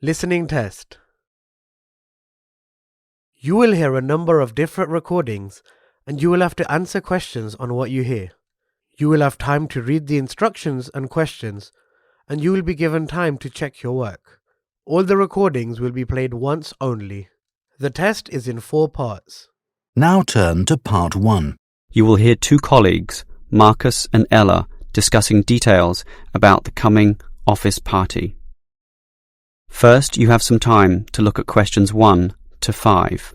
Listening test. You will hear a number of different recordings and you will have to answer questions on what you hear. You will have time to read the instructions and questions and you will be given time to check your work. All the recordings will be played once only. The test is in 4 parts. Now turn to part 1. You will hear 2 colleagues, Marcus and Ella, discussing details about the coming office party. First, you have some time to look at questions 1 to 5.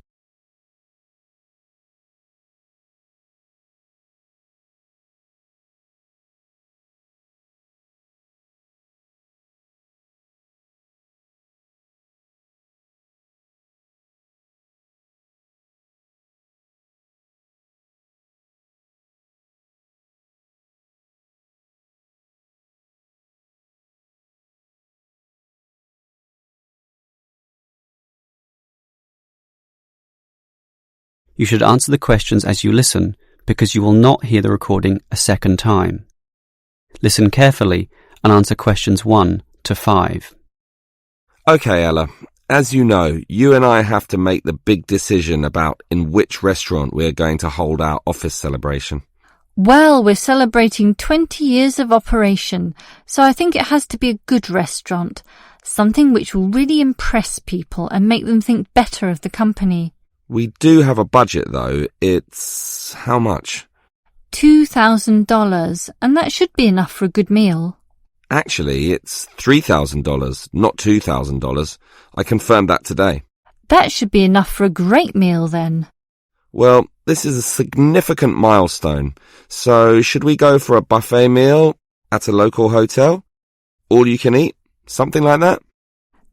You should answer the questions as you listen, because you will not hear the recording a second time. Listen carefully and answer questions 1 to 5. Okay, Ella. As you know, you and I have to make the big decision about in which restaurant we're going to hold our office celebration. Well, we're celebrating 20 years of operation, so I think it has to be a good restaurant, something which will really impress people and make them think better of the company. We do have a budget, though. It's how much? $2,000, and that should be enough for a good meal. Actually, it's $3,000, not $2,000. I confirmed that today. That should be enough for a great meal, then. Well, this is a significant milestone. So, should we go for a buffet meal at a local hotel? All you can eat? Something like that?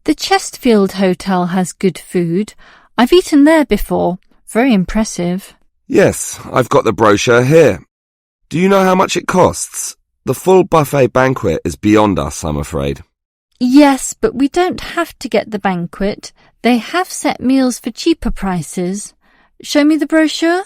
The Chesterfield Hotel has good food. I've eaten there before. Very impressive. Yes, I've got the brochure here. Do you know how much it costs? The full buffet banquet is beyond us, I'm afraid. Yes, but we don't have to get the banquet. They have set meals for cheaper prices. Show me the brochure.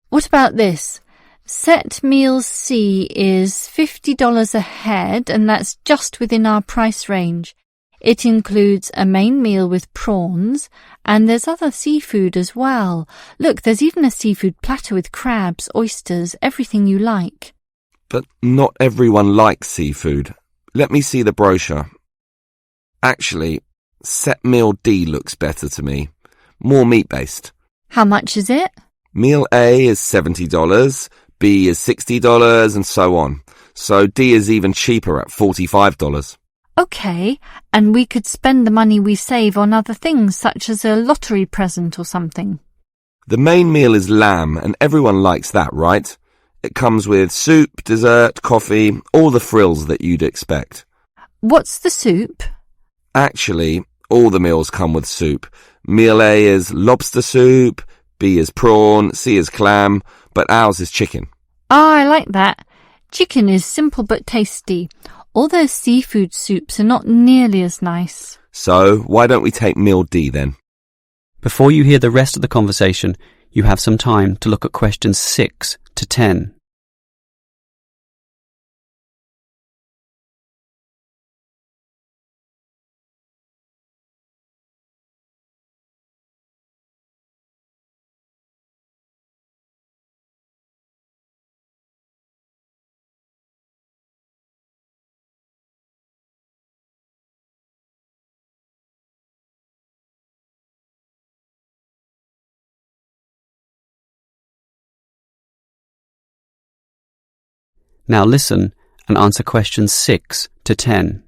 What about this? Set meals C is $50 a head, and that's just within our price range. It includes a main meal with prawns, and there's other seafood as well. Look, there's even a seafood platter with crabs, oysters, everything you like. But not everyone likes seafood. Let me see the brochure. Actually, set meal D looks better to me. More meat-based. How much is it? Meal A is $70, B is $60, and so on. So D is even cheaper at $45. OK, and we could spend the money we save on other things, such as a lottery present or something. The main meal is lamb, and everyone likes that, right? It comes with soup, dessert, coffee, all the frills that you'd expect. What's the soup? Actually, all the meals come with soup. Meal A is lobster soup, B is prawn, C is clam, but ours is chicken. Ah, I like that. Chicken is simple but tasty. All those seafood soups are not nearly as nice. So, why don't we take meal D then? Before you hear the rest of the conversation, you have some time to look at questions 6 to 10. Now listen and answer questions 6 to 10.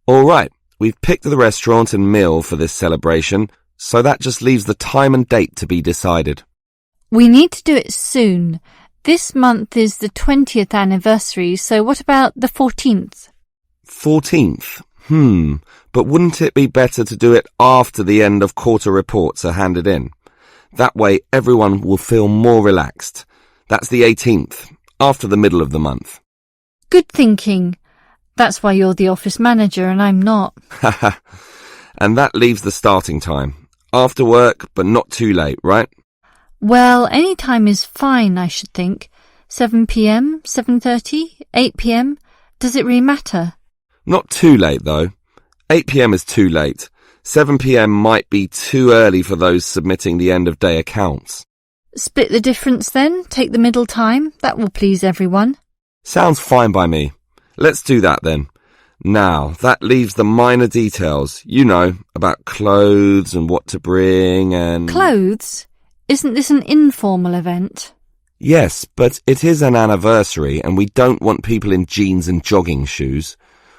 All right, we've picked the restaurant and meal for this celebration, so that just leaves the time and date to be decided. We need to do it soon. This month is the 20th anniversary, so what about the 14th? 14th? But wouldn't it be better to do it after the end of quarter reports are handed in? That way everyone will feel more relaxed. That's the 18th. After the middle of the month. Good thinking. That's why you're the office manager and I'm not. And that leaves the starting time. After work, but not too late, right? Well, any time is fine, I should think. 7 p.m, 7:30, 8 p.m. Does it really matter? Not too late, though. 8 p.m. is too late. 7 p.m. might be too early for those submitting the end-of-day accounts. Split the difference then, take the middle time. That will please everyone. Sounds fine by me. Let's do that then. Now, that leaves the minor details, you know, about clothes and what to bring and... Clothes? Isn't this an informal event? Yes, but it is an anniversary and we don't want people in jeans and jogging shoes.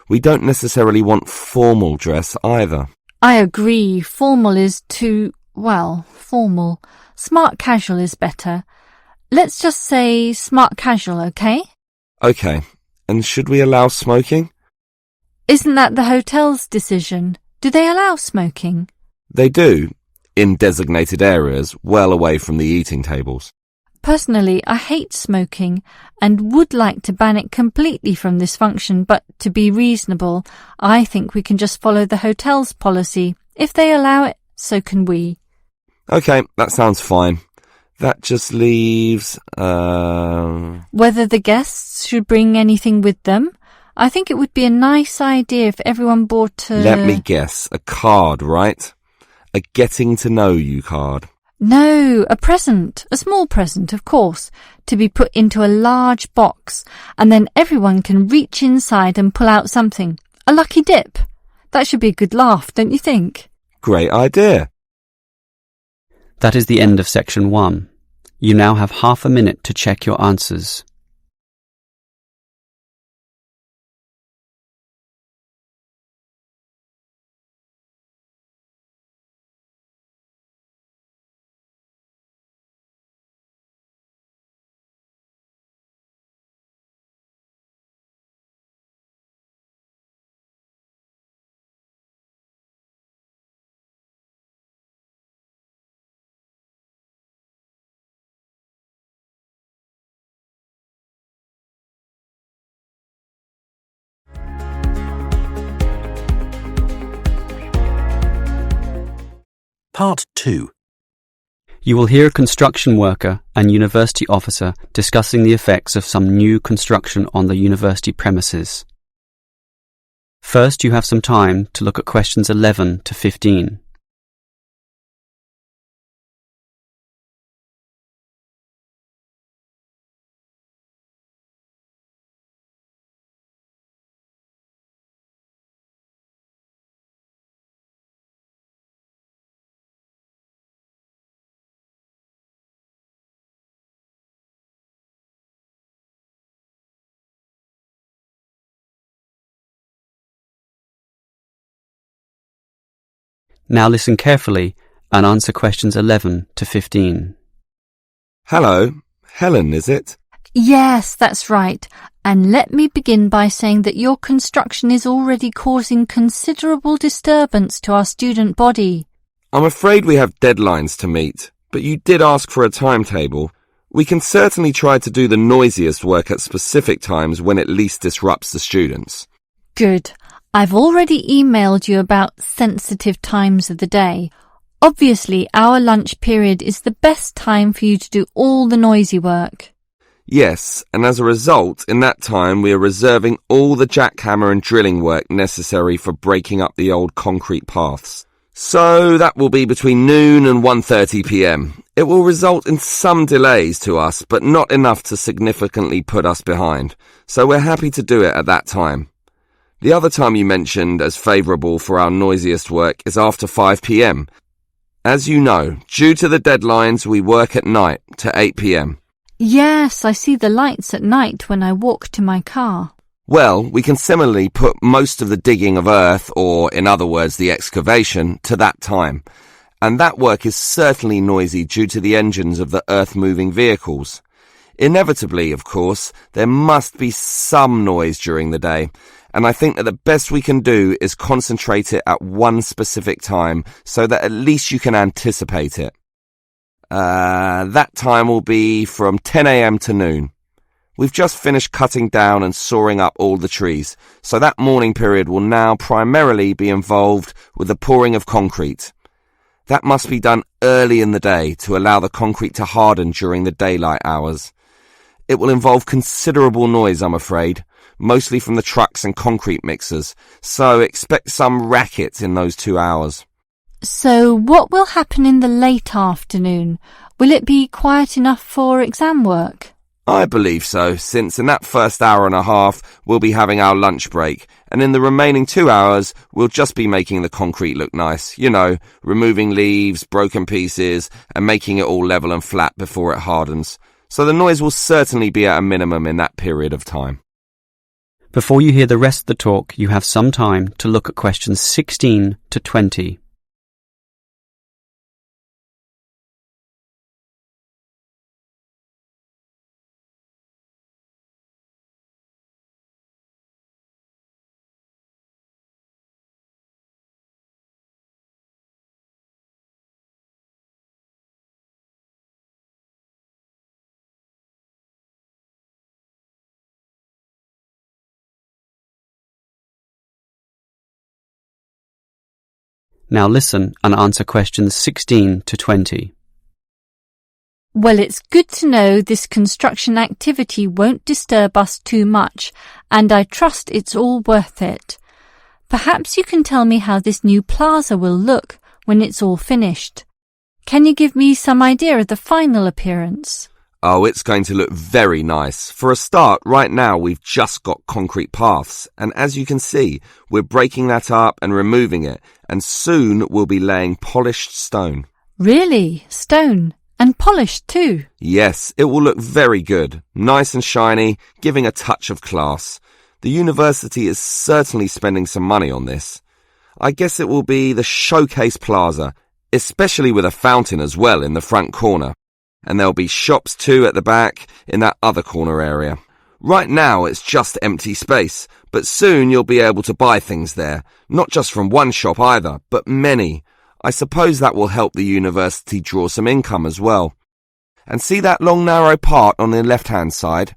We don't necessarily want formal dress either. I agree. Formal is too, formal. Smart casual is better. Let's just say smart casual, okay? Okay. And should we allow smoking? Isn't that the hotel's decision? Do they allow smoking? They do, in designated areas, well away from the eating tables. Personally, I hate smoking and would like to ban it completely from this function, but to be reasonable, I think we can just follow the hotel's policy. If they allow it, so can we. Okay, that sounds fine. That just leaves, whether the guests should bring anything with them. I think it would be a nice idea if everyone bought a... Let me guess, a card, right? A getting to know you card. No, a present, a small present, of course, to be put into a large box, and then everyone can reach inside and pull out something. A lucky dip. That should be a good laugh, don't you think? Great idea. That is the end of section 1. You now have half a minute to check your answers. Part 2. You will hear a construction worker and university officer discussing the effects of some new construction on the university premises. First, you have some time to look at questions 11 to 15. Now listen carefully and answer questions 11 to 15. Hello, Helen, is it? Yes, that's right. And let me begin by saying that your construction is already causing considerable disturbance to our student body. I'm afraid we have deadlines to meet, but you did ask for a timetable. We can certainly try to do the noisiest work at specific times when it least disrupts the students. Good. I've already emailed you about sensitive times of the day. Obviously, our lunch period is the best time for you to do all the noisy work. Yes, and as a result, in that time we are reserving all the jackhammer and drilling work necessary for breaking up the old concrete paths. So that will be between noon and 1:30 p.m. It will result in some delays to us, but not enough to significantly put us behind. So we're happy to do it at that time. The other time you mentioned as favourable for our noisiest work is after 5 p.m. As you know, due to the deadlines, we work at night to 8 p.m. Yes, I see the lights at night when I walk to my car. Well, we can similarly put most of the digging of earth, or in other words, the excavation, to that time. And that work is certainly noisy due to the engines of the earth-moving vehicles. Inevitably, of course, there must be some noise during the day. And I think that the best we can do is concentrate it at one specific time so that at least you can anticipate it. That time will be from 10 a.m. to noon. We've just finished cutting down and sawing up all the trees, so that morning period will now primarily be involved with the pouring of concrete. That must be done early in the day to allow the concrete to harden during the daylight hours. It will involve considerable noise, I'm afraid, mostly from the trucks and concrete mixers, so expect some racket in those 2 hours. So what will happen in the late afternoon? Will it be quiet enough for exam work? I believe so, since in that first hour and a half we'll be having our lunch break, and in the remaining 2 hours we'll just be making the concrete look nice, removing leaves, broken pieces, and making it all level and flat before it hardens. So the noise will certainly be at a minimum in that period of time. Before you hear the rest of the talk, you have some time to look at questions 16 to 20. Now listen and answer questions 16 to 20. Well, it's good to know this construction activity won't disturb us too much, and I trust it's all worth it. Perhaps you can tell me how this new plaza will look when it's all finished. Can you give me some idea of the final appearance? Oh, it's going to look very nice. For a start, right now we've just got concrete paths, and as you can see, we're breaking that up and removing it, and soon we'll be laying polished stone. Really? Stone? And polished too? Yes, it will look very good, nice and shiny, giving a touch of class. The university is certainly spending some money on this. I guess it will be the showcase plaza, especially with a fountain as well in the front corner. And there'll be shops too at the back in that other corner area. Right now it's just empty space, but soon you'll be able to buy things there, not just from one shop either, but many. I suppose that will help the university draw some income as well. And see that long narrow part on the left-hand side?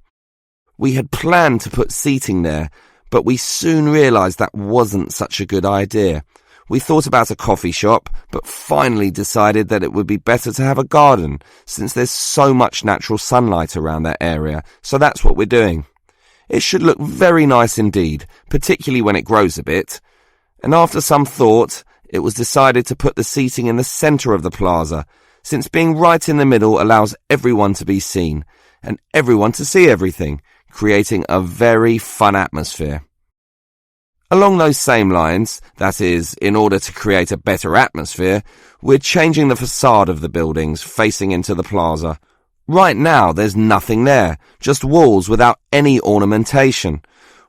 We had planned to put seating there, but we soon realised that wasn't such a good idea. We thought about a coffee shop, but finally decided that it would be better to have a garden, since there's so much natural sunlight around that area, so that's what we're doing. It should look very nice indeed, particularly when it grows a bit. And after some thought, it was decided to put the seating in the centre of the plaza, since being right in the middle allows everyone to be seen, and everyone to see everything, creating a very fun atmosphere. Along those same lines, that is, in order to create a better atmosphere, we're changing the facade of the buildings facing into the plaza. Right now there's nothing there, just walls without any ornamentation.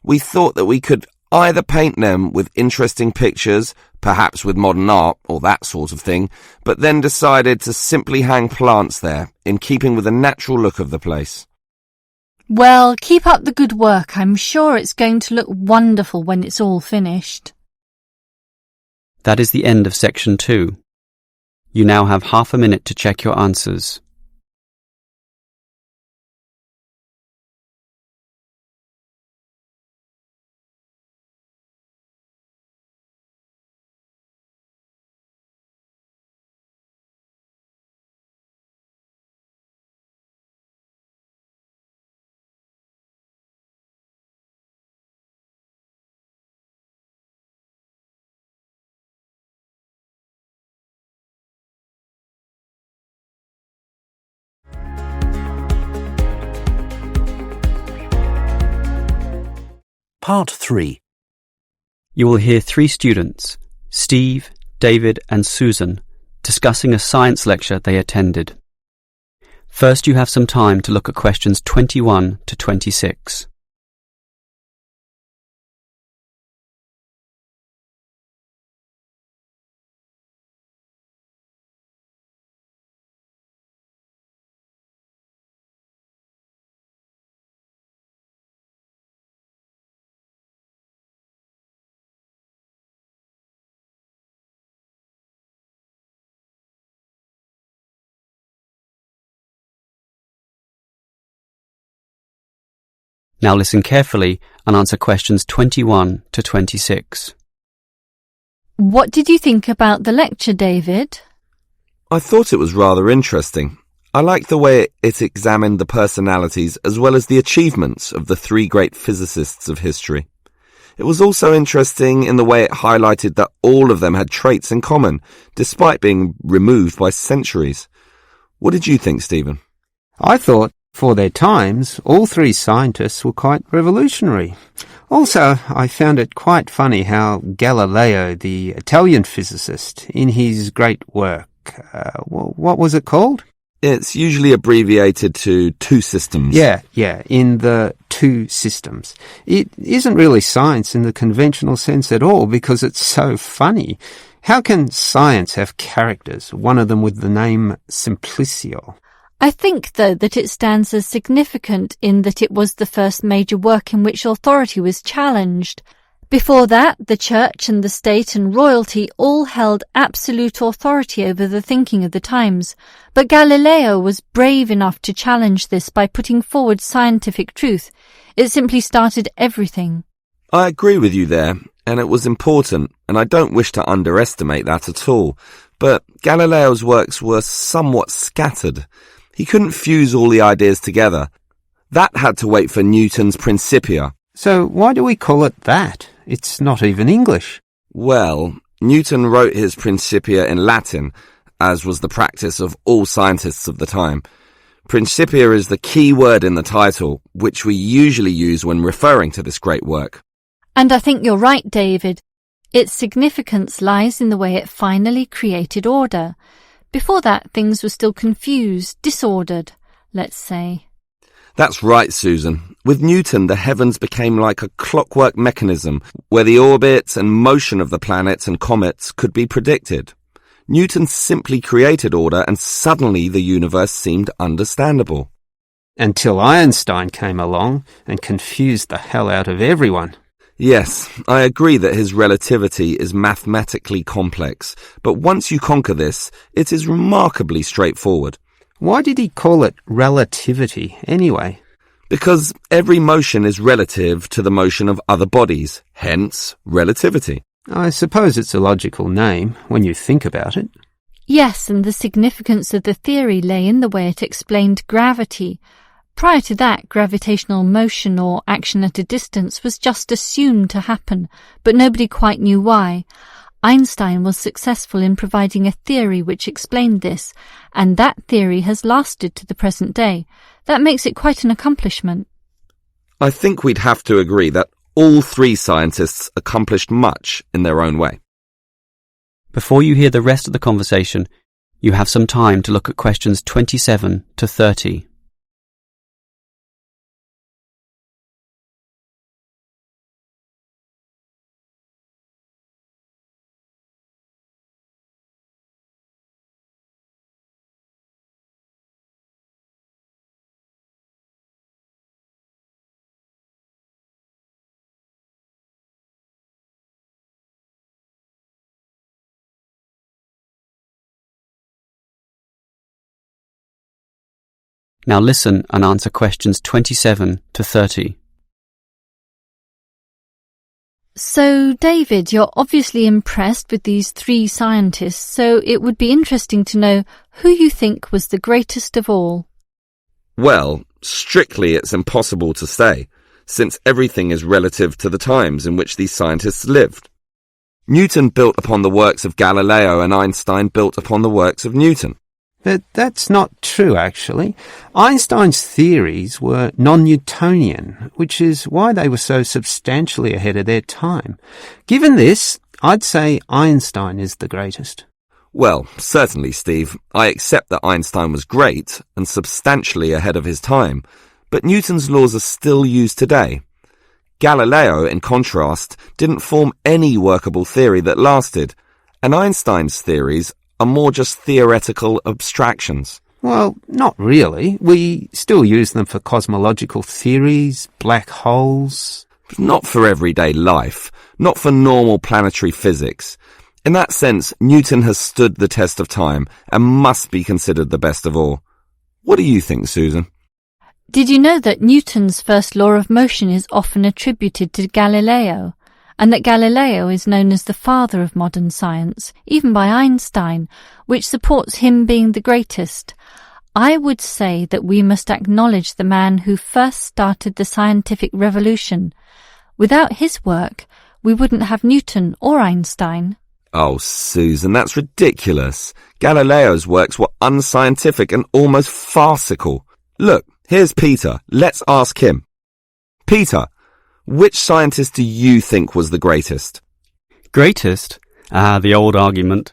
We thought that we could either paint them with interesting pictures, perhaps with modern art or that sort of thing, but then decided to simply hang plants there, in keeping with the natural look of the place. Well, keep up the good work. I'm sure it's going to look wonderful when it's all finished. That is the end of section 2. You now have half a minute to check your answers. Part 3. You will hear 3 students, Steve, David and Susan, discussing a science lecture they attended. First, you have some time to look at questions 21 to 26. Now listen carefully and answer questions 21 to 26. What did you think about the lecture, David? I thought it was rather interesting. I liked the way it examined the personalities as well as the achievements of the three great physicists of history. It was also interesting in the way it highlighted that all of them had traits in common, despite being removed by centuries. What did you think, Stephen? I thought, for their times, all three scientists were quite revolutionary. Also, I found it quite funny how Galileo, the Italian physicist, in his great work, what was it called? It's usually abbreviated to two systems. Yeah, in the two systems. It isn't really science in the conventional sense at all because it's so funny. How can science have characters, one of them with the name Simplicio? I think, though, that it stands as significant in that it was the first major work in which authority was challenged. Before that, the church and the state and royalty all held absolute authority over the thinking of the times, but Galileo was brave enough to challenge this by putting forward scientific truth. It simply started everything. I agree with you there, and it was important, and I don't wish to underestimate that at all, but Galileo's works were somewhat scattered. He couldn't fuse all the ideas together. That had to wait for Newton's Principia. So why do we call it that? It's not even English. Well, Newton wrote his Principia in Latin, as was the practice of all scientists of the time. Principia is the key word in the title, which we usually use when referring to this great work. And I think you're right, David. Its significance lies in the way it finally created order. Before that, things were still confused, disordered, let's say. That's right, Susan. With Newton, the heavens became like a clockwork mechanism where the orbits and motion of the planets and comets could be predicted. Newton simply created order and suddenly the universe seemed understandable. Until Einstein came along and confused the hell out of everyone. Yes, I agree that his relativity is mathematically complex, but once you conquer this, it is remarkably straightforward. Why did he call it relativity, anyway? Because every motion is relative to the motion of other bodies, hence relativity. I suppose it's a logical name, when you think about it. Yes, and the significance of the theory lay in the way it explained gravity. Prior to that, gravitational motion or action at a distance was just assumed to happen, but nobody quite knew why. Einstein was successful in providing a theory which explained this, and that theory has lasted to the present day. That makes it quite an accomplishment. I think we'd have to agree that all three scientists accomplished much in their own way. Before you hear the rest of the conversation, you have some time to look at questions 27 to 30. Now listen and answer questions 27 to 30. So, David, you're obviously impressed with these three scientists, so it would be interesting to know who you think was the greatest of all. Well, strictly it's impossible to say, since everything is relative to the times in which these scientists lived. Newton built upon the works of Galileo and Einstein built upon the works of Newton. But that's not true, actually. Einstein's theories were non-Newtonian, which is why they were so substantially ahead of their time. Given this, I'd say Einstein is the greatest. Well, certainly, Steve. I accept that Einstein was great and substantially ahead of his time, but Newton's laws are still used today. Galileo, in contrast, didn't form any workable theory that lasted, and Einstein's theories are more just theoretical abstractions. Well, not really. We still use them for cosmological theories, black holes. Not for everyday life, not for normal planetary physics. In that sense, Newton has stood the test of time and must be considered the best of all. What do you think, Susan? Did you know that Newton's first law of motion is often attributed to Galileo, and that Galileo is known as the father of modern science, even by Einstein, which supports him being the greatest? I would say that we must acknowledge the man who first started the scientific revolution. Without his work, we wouldn't have Newton or Einstein. Oh, Susan, that's ridiculous. Galileo's works were unscientific and almost farcical. Look, here's Peter. Let's ask him. Peter, which scientist do you think was the greatest? Greatest? The old argument.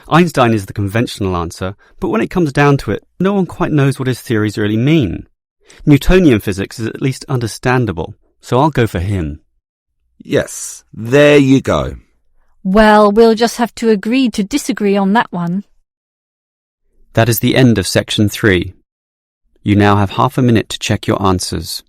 Einstein is the conventional answer, but when it comes down to it, no one quite knows what his theories really mean. Newtonian physics is at least understandable, so I'll go for him. Yes, there you go. Well, we'll just have to agree to disagree on that one. That is the end of section 3. You now have half a minute to check your answers.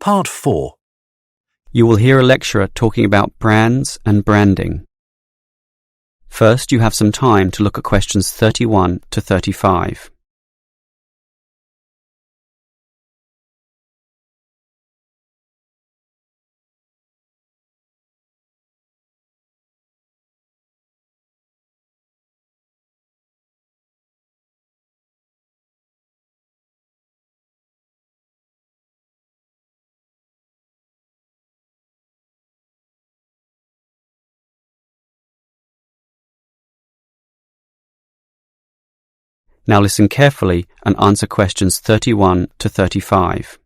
Part 4. You will hear a lecturer talking about brands and branding. First, you have some time to look at questions 31 to 35. Now listen carefully and answer questions 31 to 35.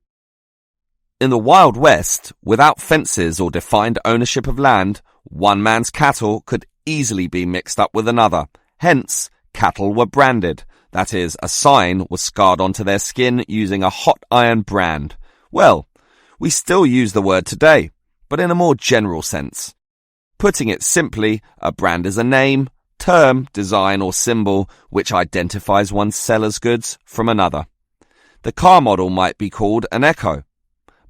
In the Wild West, without fences or defined ownership of land, one man's cattle could easily be mixed up with another. Hence, cattle were branded. That is, a sign was scarred onto their skin using a hot iron brand. Well, we still use the word today, but in a more general sense. Putting it simply, a brand is a name, term, design or symbol which identifies one's seller's goods from another. The car model might be called an Echo,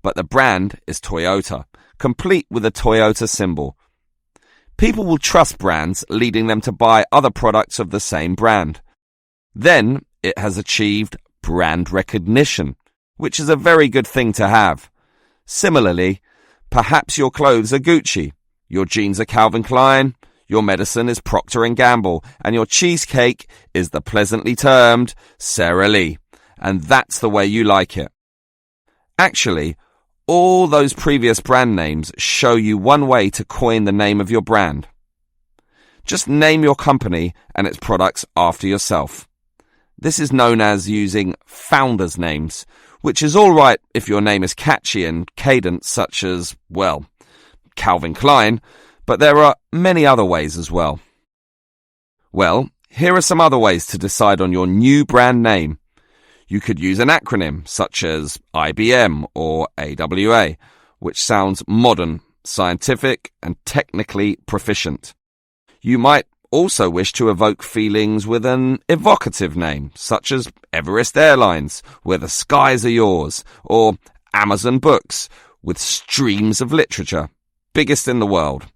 but the brand is Toyota, complete with a Toyota symbol. People will trust brands, leading them to buy other products of the same brand. Then it has achieved brand recognition, which is a very good thing to have. Similarly, perhaps your clothes are Gucci, your jeans are Calvin Klein, your medicine is Procter & Gamble, and your cheesecake is the pleasantly termed Sara Lee. And that's the way you like it. Actually, all those previous brand names show you one way to coin the name of your brand. Just name your company and its products after yourself. This is known as using founders' names, which is all right if your name is catchy and cadent, such as, well, Calvin Klein, but there are many other ways as well. Well, here are some other ways to decide on your new brand name. You could use an acronym such as IBM or AWA, which sounds modern, scientific, and technically proficient. You might also wish to evoke feelings with an evocative name, such as Everest Airlines, where the skies are yours, or Amazon Books, with streams of literature, biggest in the world,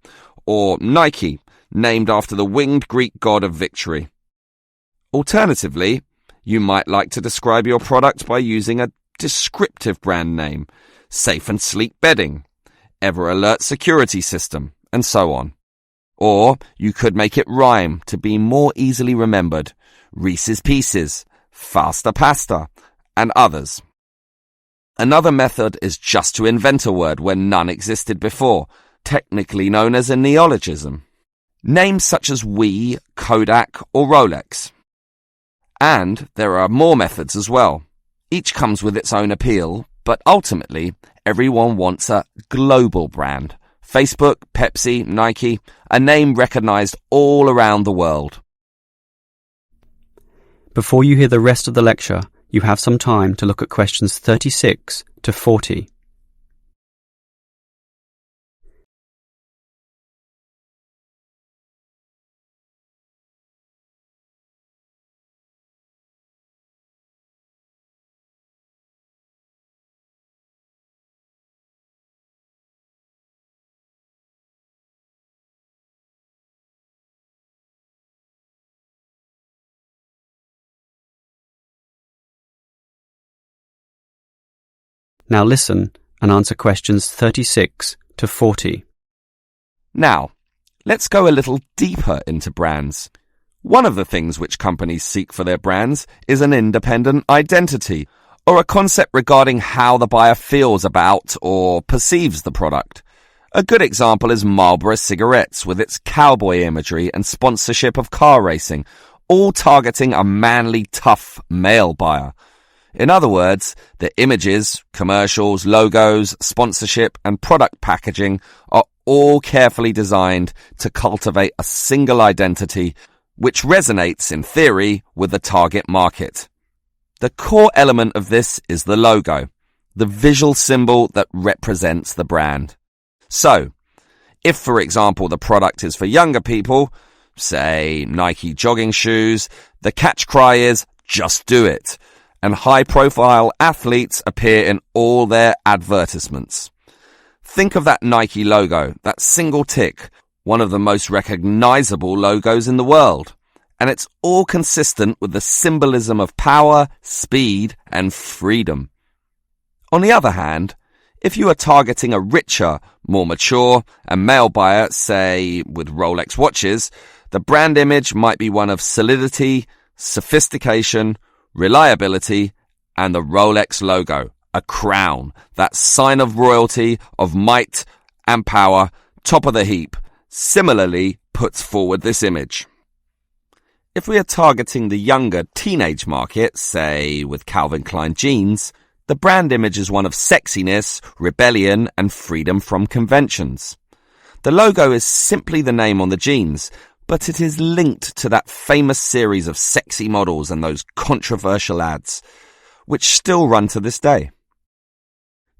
or Nike, named after the winged Greek god of victory. Alternatively, you might like to describe your product by using a descriptive brand name, Safe and Sleep Bedding, Ever Alert Security System, and so on. Or you could make it rhyme to be more easily remembered, Reese's Pieces, Faster Pasta, and others. Another method is just to invent a word where none existed before, technically known as a neologism. Names such as Wii, Kodak, or Rolex. And there are more methods as well. Each comes with its own appeal, but ultimately, everyone wants a global brand. Facebook, Pepsi, Nike, a name recognized all around the world. Before you hear the rest of the lecture, you have some time to look at questions 36 to 40. Now listen and answer questions 36 to 40. Now, let's go a little deeper into brands. One of the things which companies seek for their brands is an independent identity, or a concept regarding how the buyer feels about or perceives the product. A good example is Marlboro cigarettes with its cowboy imagery and sponsorship of car racing, all targeting a manly, tough male buyer. In other words, the images, commercials, logos, sponsorship, and product packaging are all carefully designed to cultivate a single identity which resonates, in theory, with the target market. The core element of this is the logo, the visual symbol that represents the brand. So, if, for example, the product is for younger people, say Nike jogging shoes, the catch cry is, "Just do it," and high-profile athletes appear in all their advertisements. Think of that Nike logo, that single tick, one of the most recognizable logos in the world. And it's all consistent with the symbolism of power, speed, and freedom. On the other hand, if you are targeting a richer, more mature, and male buyer, say with Rolex watches, the brand image might be one of solidity, sophistication, reliability, and the Rolex logo, a crown, that sign of royalty, of might and power, top of the heap, similarly puts forward this image. If we are targeting the younger teenage market, say with Calvin Klein jeans, the brand image is one of sexiness, rebellion, and freedom from conventions. The logo is simply the name on the jeans, but it is linked to that famous series of sexy models and those controversial ads, which still run to this day.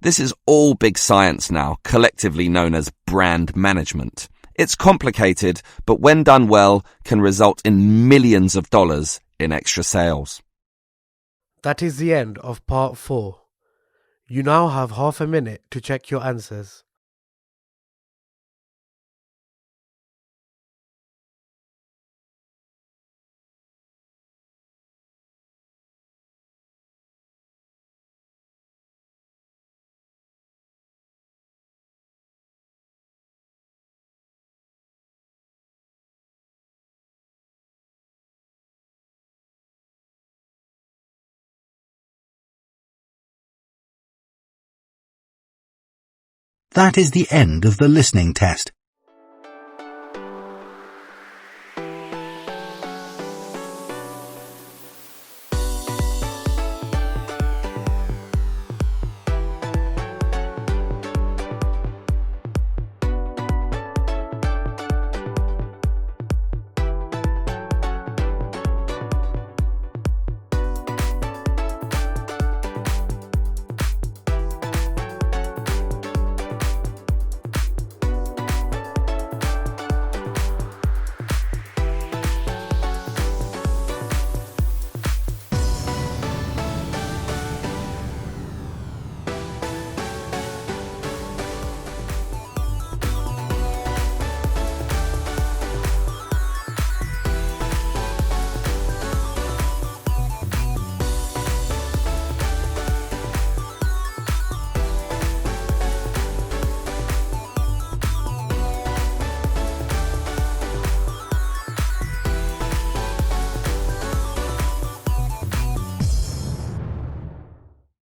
This is all big science now, collectively known as brand management. It's complicated, but when done well, can result in millions of dollars in extra sales. That is the end of part 4. You now have half a minute to check your answers. That is the end of the listening test.